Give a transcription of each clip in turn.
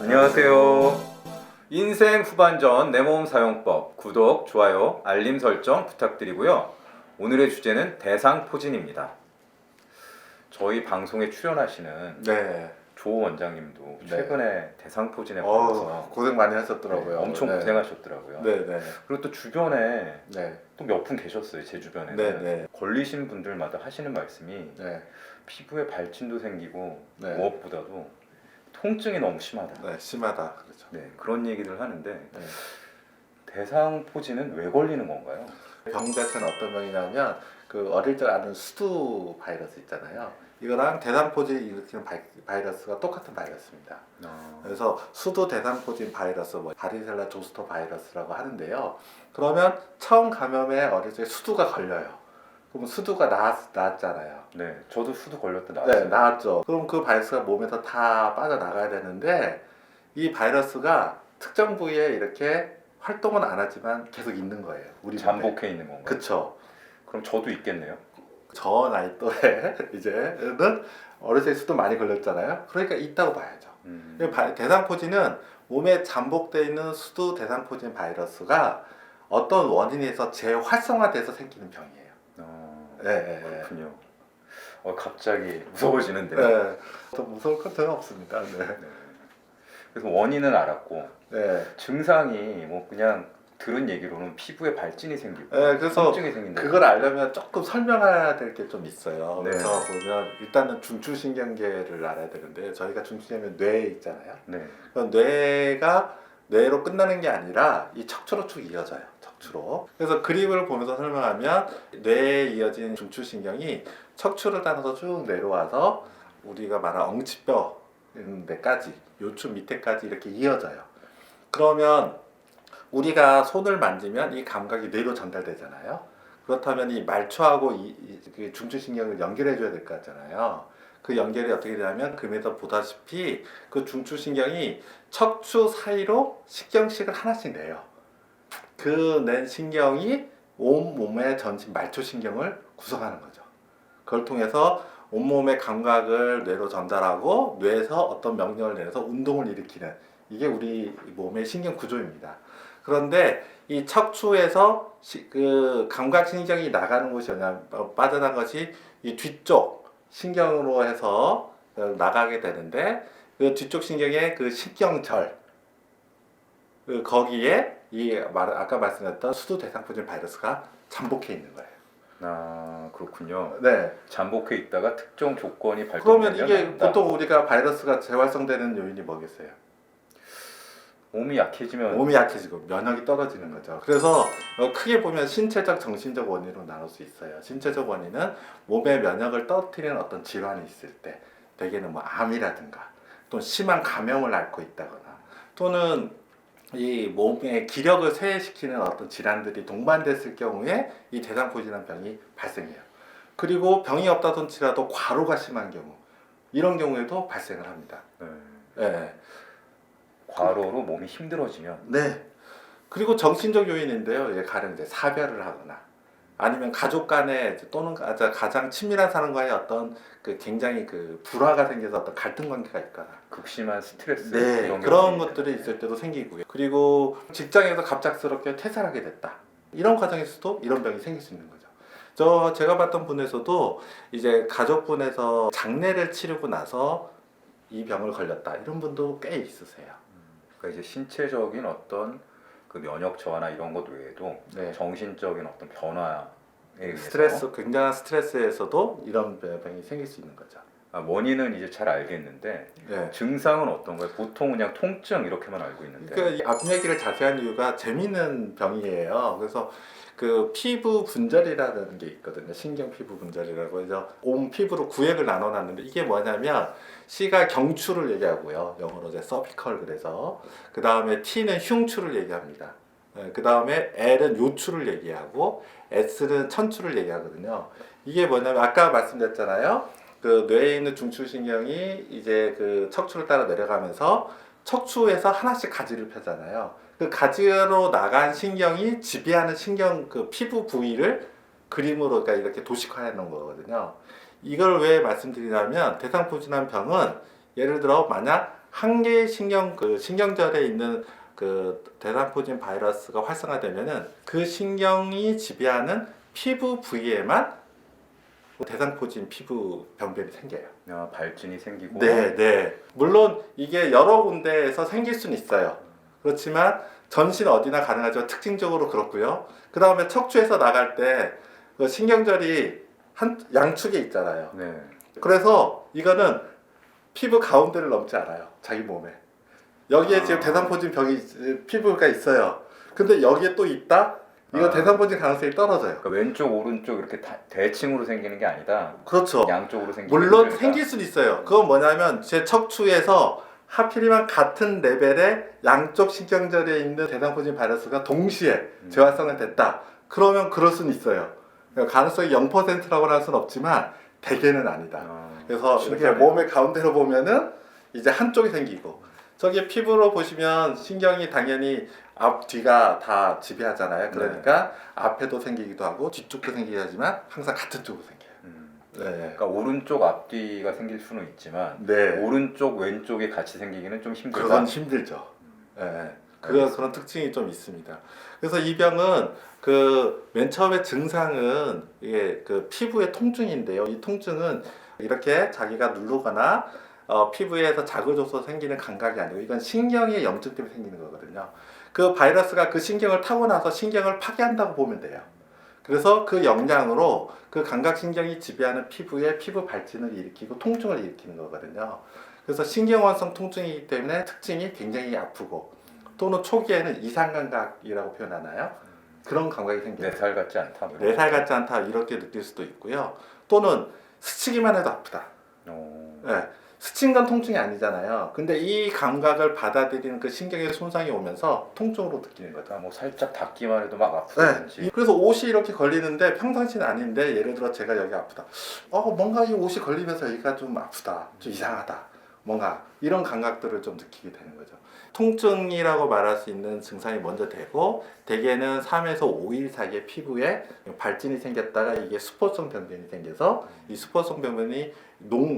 안녕하세요. 인생 후반전 내 몸 사용법 구독, 좋아요, 알림 설정 부탁드리고요. 오늘의 주제는 대상포진입니다. 저희 방송에 출연하시는 네. 조 원장님도 네. 최근에 대상포진에 걸려서 고생 많이 하셨더라고요. 엄청 네. 고생하셨더라고요. 네네. 그리고 또 주변에 네. 또 몇 분 계셨어요. 제 주변에는. 네네. 걸리신 분들마다 하시는 말씀이 네. 피부에 발진도 생기고 네. 무엇보다도 통증이 너무 심하다. 네. 심하다. 그렇죠. 네, 그런 얘기를 하는데 네. 대상포진은 왜 걸리는 건가요? 병 자체는 어떤 병이냐면 그 어릴 적 아는 수두 바이러스 있잖아요. 이거랑 대상포진 일으키는 바이러스가 똑같은 바이러스입니다. 그래서 수두 대상포진 바이러스, 바리셀라 조스터 바이러스라고 하는데요. 그러면 처음 감염에 어릴 적에 수두가 걸려요. 그럼 수두가 나았잖아요. 네, 저도 수두 걸렸다 네, 나왔어요. 나왔죠. 그럼 그 바이러스가 몸에서 다 빠져나가야 되는데 이 바이러스가 특정 부위에 이렇게 활동은 안 하지만 계속 있는 거예요. 우리 몸에. 잠복해 있는 건가요? 그쵸. 그럼 저도 있겠네요. 저 나이 또래 이제는 어렸을 때 수도 많이 걸렸잖아요. 그러니까 있다고 봐야죠. 대상포진은 몸에 잠복되어 있는 수두 대상포진 바이러스가 어떤 원인에서 재활성화돼서 생기는 병이에요. 네, 그렇군요. 갑자기 무서워지는데요. 네. 더 무서울 것은 없습니다. 네. 네. 그래서 원인은 알았고 네. 증상이 뭐 그냥 들은 얘기로는 피부에 발진이 생기고 네, 그래서 통증이 생긴다. 그걸 알려면 조금 설명해야 될 게 좀 있어요. 네. 그래서 보면 일단은 중추신경계를 알아야 되는데 저희가 중추신경은 뇌 있잖아요. 네. 뇌가 뇌로 끝나는 게 아니라 이 척추로 쭉 이어져요. 척추로. 그래서 그림을 보면서 설명하면 뇌에 이어진 중추신경이 척추를 따라서 쭉 내려와서 우리가 말하는 엉치뼈 데까지 요추 밑에까지 이렇게 이어져요. 그러면 우리가 손을 만지면 이 감각이 뇌로 전달되잖아요. 그렇다면 이 말초하고 그 중추신경을 연결해 줘야 될 것 같잖아요. 그 연결이 어떻게 되냐면 그림에서 보다시피 그 중추신경이 척추 사이로 신경씩을 하나씩 내요. 그 낸 신경이 온몸의 전신 말초신경을 구성하는 거죠. 그걸 통해서 온몸의 감각을 뇌로 전달하고 뇌에서 어떤 명령을 내려서 운동을 일으키는 이게 우리 몸의 신경 구조입니다. 그런데 이 척추에서 그 감각신경이 나가는 곳이 빠져난 것이 이 뒤쪽 신경으로 해서 나가게 되는데 그 뒤쪽 신경의 그 신경절 거기에 아까 말씀드렸던 수두 대상포진 바이러스가 잠복해 있는 거예요. 그렇군요. 네. 잠복해 있다가 특정 조건이 그러면 발동되면 이게 나온다. 보통 우리가 바이러스가 재활성되는 요인이 뭐겠어요? 몸이 약해지면 몸이 약해지고 면역이 떨어지는 거죠. 그래서 크게 보면 신체적, 정신적 원인으로 나눌 수 있어요. 신체적 원인은 몸의 면역을 떨어뜨리는 어떤 질환이 있을 때, 대개는 뭐 암이라든가, 또 심한 감염을 앓고 있다거나, 또는 이 몸의 기력을 쇠해시키는 어떤 질환들이 동반됐을 경우에 이 대상포진한 병이 발생해요. 그리고 병이 없다던 치라도 과로가 심한 경우, 이런 경우에도 발생을 합니다. 네. 과로로 몸이 힘들어지면 네. 그리고 정신적 요인인데요. 가령 이제 사별을 하거나 아니면 가족 간에 또는 가장 친밀한 사람과의 어떤 그 굉장히 그 불화가 생겨서 어떤 갈등 관계가 있거나 극심한 스트레스 네, 이런 그런 경우에 것들이 있을 때도 생기고요. 그리고 직장에서 갑작스럽게 퇴사를 하게 됐다. 이런 과정에서도 이런 병이 생길 수 있는 거죠. 제가 봤던 분에서도 이제 가족분에서 장례를 치르고 나서 이 병을 걸렸다. 이런 분도 꽤 있으세요. 그러니까 이제 신체적인 어떤 그 면역 저하나 이런 것 외에도 네. 정신적인 어떤 변화에 의해서 스트레스, 굉장한 스트레스에서도 이런 병이 생길 수 있는 거죠. 원인은 이제 잘 알겠는데 네. 증상은 어떤가요? 보통 그냥 통증 이렇게만 알고 있는데 그러니까 이 앞 얘기를 자세히 한 이유가 재미있는 병이에요. 그래서 그 피부 분절이라는 게 있거든요. 신경 피부 분절이라고 해서 온 피부로 구획을 나눠놨는데 이게 뭐냐면 C가 경추를 얘기하고요. 영어로 이제 서피컬 그래서 그 다음에 T는 흉추를 얘기합니다. 그 다음에 L은 요추를 얘기하고 S는 천추를 얘기하거든요. 이게 뭐냐면 아까 말씀드렸잖아요. 그 뇌에 있는 중추신경이 이제 그 척추를 따라 내려가면서 척추에서 하나씩 가지를 펴잖아요. 그 가지로 나간 신경이 지배하는 신경 그 피부 부위를 그림으로 그러니까 이렇게 도식화해 놓은 거거든요. 이걸 왜 말씀드리냐면 대상포진한 병은 예를 들어 만약 한 개의 신경절에 있는 그 대상포진 바이러스가 활성화되면은 그 신경이 지배하는 피부 부위에만 대상포진 피부 병변이 생겨요. 발진이 생기고. 네, 네. 물론 이게 여러 군데에서 생길 수는 있어요. 그렇지만 전신 어디나 가능하지만 특징적으로 그렇고요. 그 다음에 척추에서 나갈 때 그 신경절이 양축에 있잖아요. 네. 그래서 이거는 피부 가운데를 넘지 않아요. 자기 몸에. 여기에 지금 대상포진 병이 피부가 있어요. 근데 여기에 또 있다? 이거 대상포진 가능성이 떨어져요. 그러니까 왼쪽 오른쪽 이렇게 대칭으로 생기는 게 아니다. 그렇죠. 양쪽으로 생기는. 물론 생길 수는 있어요. 그건 뭐냐면 제 척추에서 하필이면 같은 레벨의 양쪽 신경절에 있는 대상포진 바이러스가 동시에 재활성화 됐다. 그러면 그럴 수는 있어요. 그러니까 가능성이 0%라고 할 수는 없지만 대개는 아니다. 그래서 이렇게 몸의 가운데로 보면은 이제 한쪽이 생기고, 저기 피부로 보시면 신경이 당연히 앞 뒤가 다 지배하잖아요. 그러니까 앞에도 생기기도 하고 뒤쪽도 생기긴 하지만 항상 같은 쪽으로 생겨요. 네. 그러니까 오른쪽 앞뒤가 생길 수는 있지만 네. 오른쪽 왼쪽이 같이 생기기는 좀 힘들다. 그건 힘들죠. 네. 그런 특징이 좀 있습니다. 그래서 이 병은 그 맨 처음에 증상은 이게 그 피부의 통증인데요. 이 통증은 이렇게 자기가 누르거나 피부에서 자극을 줘서 생기는 감각이 아니고 이건 신경의 염증 때문에 생기는 거거든요. 그 바이러스가 그 신경을 타고 나서 신경을 파괴한다고 보면 돼요. 그래서 그 영향으로 그 감각신경이 지배하는 피부에 피부 발진을 일으키고 통증을 일으키는 거거든요. 그래서 신경원성 통증이기 때문에 특징이 굉장히 아프고, 또는 초기에는 이상감각이라고 표현하나요? 그런 감각이 생겨요. 4살 같지 않다. 4살 같지 않다 이렇게 느낄 수도 있고요. 또는 스치기만 해도 아프다. 네. 스친 건 통증이 아니잖아요. 근데 이 감각을 받아들이는 그 신경의 손상이 오면서 통증으로 느끼는 거죠. 뭐 살짝 닿기만 해도 막 네. 아프든지. 그래서 옷이 이렇게 걸리는데 평상시는 아닌데, 예를 들어 제가 여기 아프다. 뭔가 이 옷이 걸리면서 여기가 좀 아프다. 좀 이상하다. 뭔가 이런 감각들을 좀 느끼게 되는 거죠. 통증이라고 말할 수 있는 증상이 먼저 되고, 대개는 3에서 5일 사이에 피부에 발진이 생겼다가 이게 수포성 병변이 생겨서 이 수포성 병변이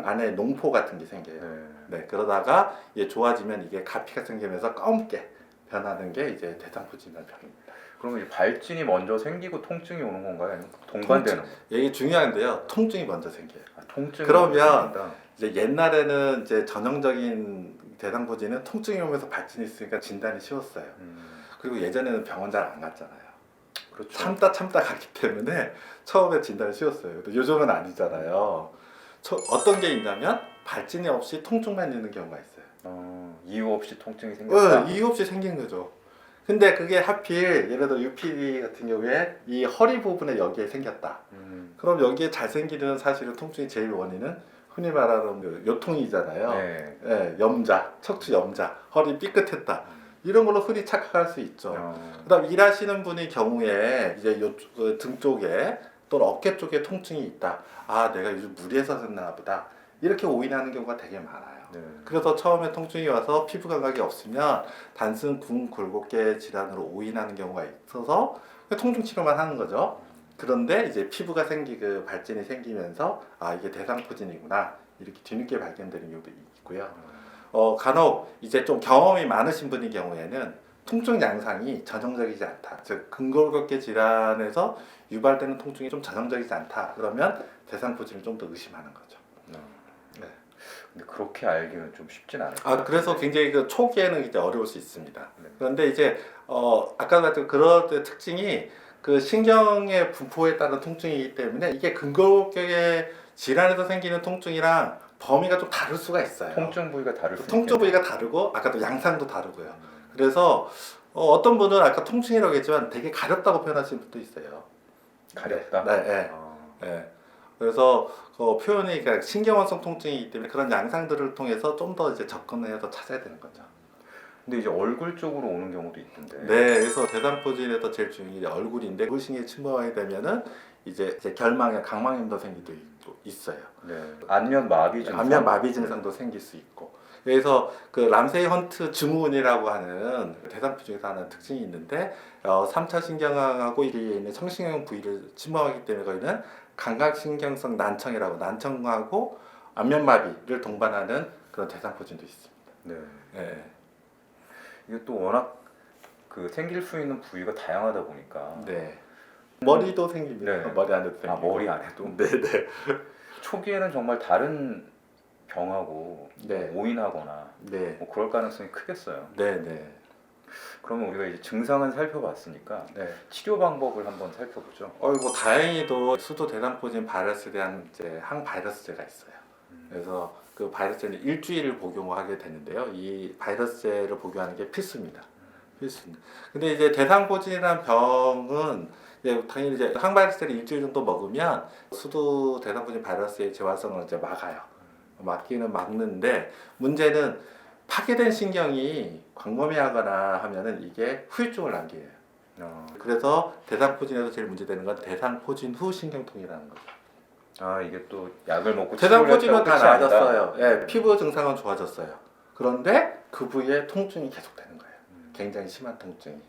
안에 농포 같은 게 생겨요. 네, 그러다가 이제 좋아지면 이게 가피가 생기면서 검게 변하는 게 이제 대상포진이라는 병입니다. 그러면 이 발진이 먼저 생기고 통증이 오는 건가요? 아니면 동반되는? 이게 중요한데요. 통증이 먼저 생겨요. 통증이 그러면 먼저 이제 옛날에는 이제 전형적인 대상포진은 통증이 오면서 발진이 있으니까 진단이 쉬웠어요. 그리고 예전에는 병원 잘 안 갔잖아요. 그렇죠. 참다 가기 때문에 처음에 진단이 쉬웠어요. 근데 요즘은 아니잖아요. 어떤 게 있냐면 발진이 없이 통증만 있는 경우가 있어요. 이유 없이 통증이 생겼다. 이유 없이 생긴 거죠. 근데 그게 하필 예를 들어 UPD 같은 경우에 이 허리 부분에 여기에 생겼다. 그럼 여기에 잘 생기는 사실은 통증의 제일 원인은 흔히 말하는 그 요통이잖아요. 네. 네, 염자, 척추 염자, 허리 삐끗했다. 이런 걸로 흔히 착각할 수 있죠. 그다음 일하시는 분의 경우에 이제 등 쪽에 또는 어깨 쪽에 통증이 있다. 내가 요즘 무리해서 섰나 보다. 이렇게 오인하는 경우가 되게 많아요. 그래서 처음에 통증이 와서 피부 감각이 없으면 단순 굴곡계 질환으로 오인하는 경우가 있어서 통증 치료만 하는 거죠. 그런데 이제 피부가 발진이 생기면서 이게 대상포진이구나 이렇게 뒤늦게 발견되는 경우도 있고요. 간혹 이제 좀 경험이 많으신 분의 경우에는 통증 양상이 전형적이지 않다. 즉 근골격계 질환에서 유발되는 통증이 좀 전형적이지 않다. 그러면 대상포진을 좀 더 의심하는 거죠. 네. 근데 그렇게 알기는 좀 쉽진 않을 것 같아요. 그래서 굉장히 그 초기에는 이제 어려울 수 있습니다. 그런데 이제 아까 같은 그런 특징이 그 신경의 분포에 따른 통증이기 때문에 이게 근골격계 질환에서 생기는 통증이랑 범위가 좀 다를 수가 있어요. 통증 부위가 다를 수 통증 부위가 다르고 아까도 양상도 다르고요. 그래서 어떤 분은 아까 통증이라고 했지만 되게 가렵다고 표현하시는 분도 있어요. 가렵다? 네. 그래서 그 표현이 그러니까 신경원성 통증이기 때문에 그런 양상들을 통해서 좀 더 이제 접근해서 찾아야 되는 거죠. 근데 이제 얼굴 쪽으로 오는 경우도 있던데. 네, 그래서 대상포진에서 제일 중요한 게 얼굴인데 얼굴신경이 침범하게 되면은 이제 각막염도 생기도 있어요. 네. 안면 마비 증상. 안면 마비 증상도 생길 수 있고. 그래서 그 람세이 헌트 증후군이라고 하는 대상포진에서 하는 특징이 있는데 3차 신경하고 이에 있는 청신경 부위를 침범하기 때문에 거기는 감각신경성 난청이라고 난청하고 안면 마비를 동반하는 그런 대상포진도 있습니다. 네. 예. 이게 또 워낙 그 생길 수 있는 부위가 다양하다 보니까. 네. 머리도 생깁니다. 네. 머리 안에도 생기고. 아, 머리 안에도. 네네. 초기에는 정말 다른 병하고 네. 오인하거나 네. 뭐 그럴 가능성이 크겠어요. 네네. 그러면 우리가 이제 증상은 살펴봤으니까 네. 치료 방법을 한번 살펴보죠. 뭐 다행히도 수도 대상포진 바이러스에 대한 이제 항바이러스제가 있어요. 그래서 그 바이러스제는 일주일을 복용하게 되는데요. 이 바이러스제를 복용하는 게 필수입니다. 필수입니다. 근데 이제 대상포진이라는 병은 이제 당연히 이제 항바이러스제를 일주일 정도 먹으면 수도 대상포진 바이러스의 재활성을 이제 막아요. 막기는 막는데 문제는 파괴된 신경이 광범위하거나 하면은 이게 후유증을 남겨요. 그래서 대상포진에서 제일 문제되는 건 대상포진 후 신경통이라는 거죠. 아, 이게 또 약을 먹고 대상포진은 다 치료를 했다고 끝이 나아졌어요. 아니다. 예, 피부 증상은 좋아졌어요. 그런데 그 부위에 통증이 계속되는 거예요. 굉장히 심한 통증이.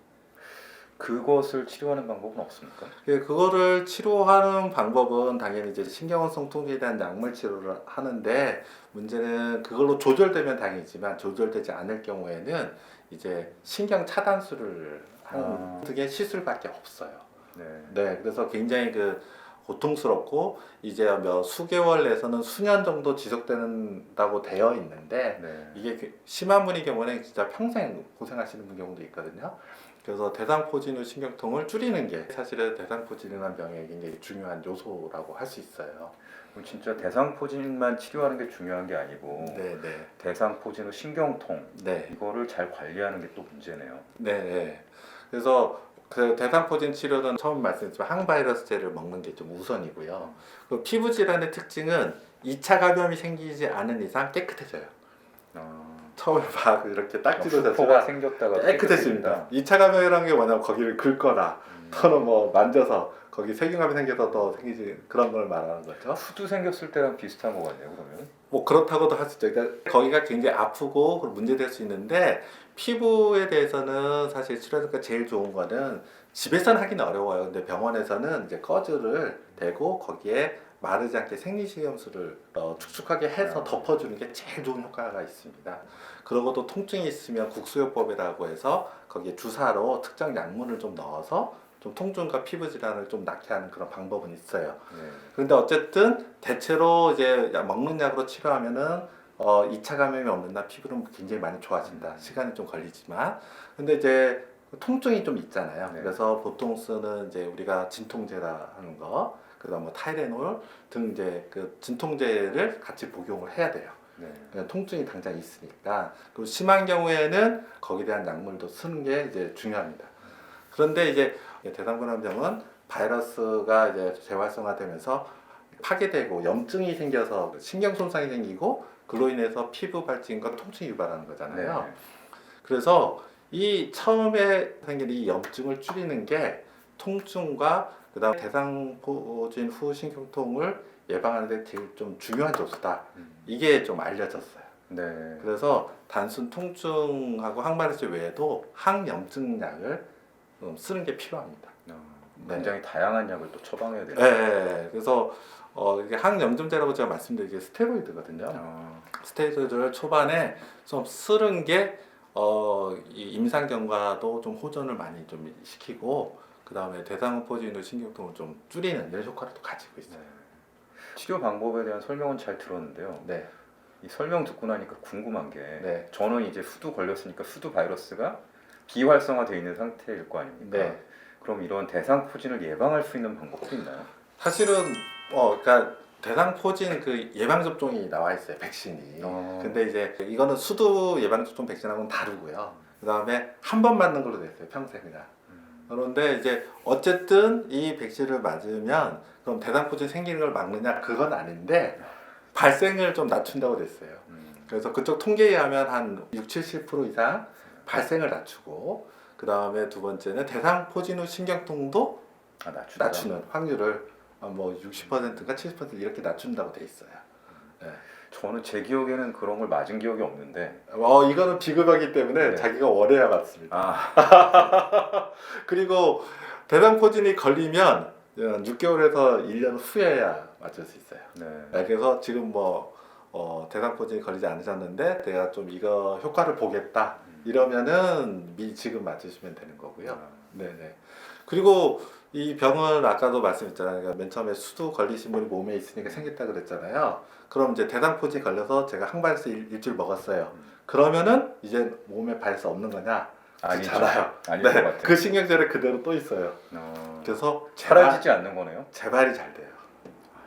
그것을 치료하는 방법은 없습니까? 예, 그거를 치료하는 방법은 당연히 이제 신경원성 통증에 대한 약물 치료를 하는데 문제는 그걸로 조절되면 다행이지만 조절되지 않을 경우에는 이제 신경 차단술을 하는 그게 시술밖에 없어요. 네. 네, 그래서 굉장히 그 고통스럽고 이제 몇 수개월 내에서는 수년 정도 지속된다고 되어 있는데 네. 이게 심한 분의 경우는 진짜 평생 고생하시는 경우도 있거든요. 그래서 대상포진 후 신경통을 줄이는 게 사실은 대상포진이라는 병의 굉장히 중요한 요소라고 할 수 있어요. 그럼 진짜 대상포진만 치료하는 게 중요한 게 아니고 네, 네, 대상포진 후 신경통 네, 이거를 잘 관리하는 게 또 문제네요. 네, 네. 그래서 그 대상포진 치료는 처음 말씀드렸지만 항바이러스제를 먹는 게 좀 우선이고요. 그 피부 질환의 특징은 2차 감염이 생기지 않은 이상 깨끗해져요. 처음에 막 이렇게 딱지도 수포가 생겼다가 깨끗해집니다. 2차 감염이라는 게 뭐냐면 거기를 긁거나 또는 뭐 만져서 거기 세균감이 생겨서 더 생기지 그런 걸 말하는 거죠. 후두 생겼을 때랑 비슷한 것 같네요. 그러면 뭐 그렇다고도 할 수 있죠. 그러니까 거기가 굉장히 아프고 문제될 수 있는데 피부에 대해서는 사실 치료가 제일 좋은 거는 집에서는 하기는 어려워요. 근데 병원에서는 이제 꺼즈를 대고 거기에 마르지 않게 생리식염수를 축축하게 해서 덮어주는 게 제일 좋은 효과가 있습니다. 그리고 또 통증이 있으면 국수요법이라고 해서 거기에 주사로 특정 약물을 좀 넣어서 좀 통증과 피부 질환을 좀 낫게 하는 그런 방법은 있어요. 네. 그런데 어쨌든 대체로 이제 먹는 약으로 치료하면은 2차 감염이 없는 날 피부는 굉장히 많이 좋아진다. 시간이 좀 걸리지만. 근데 이제 통증이 좀 있잖아요. 네. 그래서 보통 쓰는 이제 우리가 진통제라 하는 거, 그다음 뭐 타이레놀 등 이제 그 진통제를 같이 복용을 해야 돼요. 네. 그냥 통증이 당장 있으니까. 그리고 심한 경우에는 거기에 대한 약물도 쓰는 게 이제 중요합니다. 그런데 이제 대상포진병은 바이러스가 이제 재활성화되면서 파괴되고 염증이 생겨서 신경 손상이 생기고 그로 인해서 피부 발진과 통증이 유발하는 거잖아요. 네. 그래서 이 처음에 생긴 이 염증을 줄이는 게 통증과 그다음 대상포진 후 신경통을 예방하는 데 제일 좀 중요한 요소다. 이게 좀 알려졌어요. 네. 그래서 단순 통증하고 항바이러스 외에도 항염증약을 쓰는 게 필요합니다. 굉장히 다양한 약을 또 처방해야 돼요. 네. 그래서 이게 항염증제라고 제가 말씀드린 게 스테로이드거든요. 스테로이드를 초반에 좀 쓰는 게 이 임상경과도 좀 호전을 많이 좀 시키고 그 다음에 대상포진 후 신경통을 좀 줄이는 이런 효과를 또 가지고 있어요. 네. 치료 방법에 대한 설명은 잘 들었는데요. 네. 이 설명 듣고 나니까 궁금한 게 네. 저는 이제 후두 걸렸으니까 후두 바이러스가 비활성화되어 있는 상태일 거 아닙니까? 네. 그럼 이런 대상포진을 예방할 수 있는 방법도 있나요? 사실은 그러니까 대상포진 그 예방접종이 나와 있어요. 백신이. 근데 이제 이거는 수두 예방접종 백신하고는 다르고요. 그 다음에 한 번 맞는 걸로 됐어요. 평생 그냥. 그런데 이제 어쨌든 이 백신을 맞으면 그럼 대상포진 생기는 걸 막느냐 그건 아닌데 발생을 좀 낮춘다고 됐어요. 그래서 그쪽 통계에 의하면 한 60-70% 이상 발생을 낮추고 그 다음에 두 번째는 대상포진 후 신경통도 낮추는 확률을 뭐 60%인가 70% 이렇게 낮춘다고 돼 있어요. 네. 저는 제 기억에는 그런 걸 맞은 기억이 없는데 이거는 비급하기 때문에 네. 자기가 원해야 맞습니다. 그리고 대상포진이 걸리면 6개월에서 1년 후에야 맞을 수 있어요. 네. 네, 그래서 지금 뭐 대상포진이 걸리지 않으셨는데 내가 좀 이거 효과를 보겠다 이러면은 지금 맞으시면 되는 거고요. 네네. 그리고 이 병은 아까도 말씀했잖아요. 그러니까 맨 처음에 수두 걸리신 분이 몸에 있으니까 생겼다 그랬잖아요. 그럼 이제 대상포진이 걸려서 제가 항발수 일주일 먹었어요. 그러면은 이제 몸에 발수 없는 거냐? 아니죠. 잖아요. 아닐 것 같아요. 그 신경절에 그대로 또 있어요. 그래서 사라지지 않는 거네요. 재발이 잘 돼요.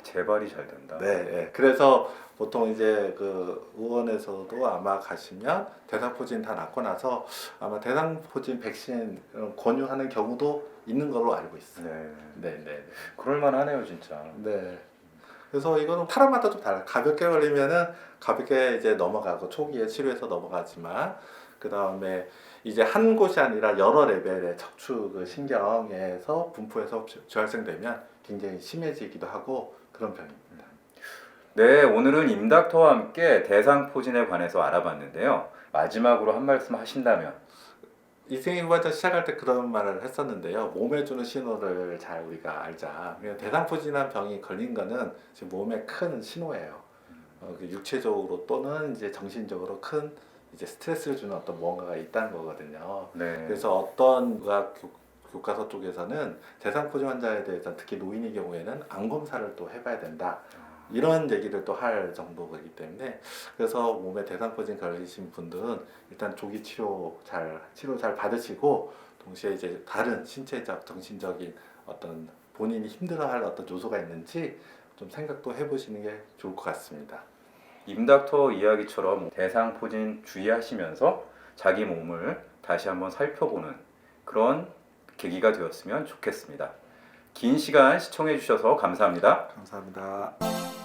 재발이 잘 된다. 네, 네. 그래서 보통 이제 그 의원에서도 아마 가시면 대상포진 다 낫고 나서 아마 대상포진 백신 권유하는 경우도 있는 걸로 알고 있어요. 네. 네, 네, 그럴만하네요, 진짜. 네. 그래서 이거는 사람마다 좀 달라요. 가볍게 걸리면은 가볍게 이제 넘어가고 초기에 치료해서 넘어가지만 그 다음에 이제 한 곳이 아니라 여러 레벨의 척추 그 신경에서 분포해서 저혈생되면 굉장히 심해지기도 하고 그런 병입니다. 네, 오늘은 임닥터와 함께 대상포진에 관해서 알아봤는데요. 마지막으로 한 말씀 하신다면. 이생일 후반전 시작할 때 그런 말을 했었는데요. 몸에 주는 신호를 잘 우리가 알자. 대상포진한 병이 걸린 거는 지금 몸에 큰 신호예요. 육체적으로 또는 이제 정신적으로 큰 이제 스트레스를 주는 어떤 무언가가 있다는 거거든요. 네. 그래서 어떤 교과서 쪽에서는 대상포진 환자에 대해서 특히 노인의 경우에는 암 검사를 또 해봐야 된다. 이런 얘기를 또 할 정도이기 때문에 그래서 몸에 대상포진 걸리신 분들은 일단 조기 치료 잘 받으시고 동시에 이제 다른 신체적 정신적인 어떤 본인이 힘들어할 어떤 요소가 있는지 좀 생각도 해보시는 게 좋을 것 같습니다. 임닥터 이야기처럼 대상포진 주의하시면서 자기 몸을 다시 한번 살펴보는 그런 계기가 되었으면 좋겠습니다. 긴 시간 시청해 주셔서 감사합니다. 감사합니다.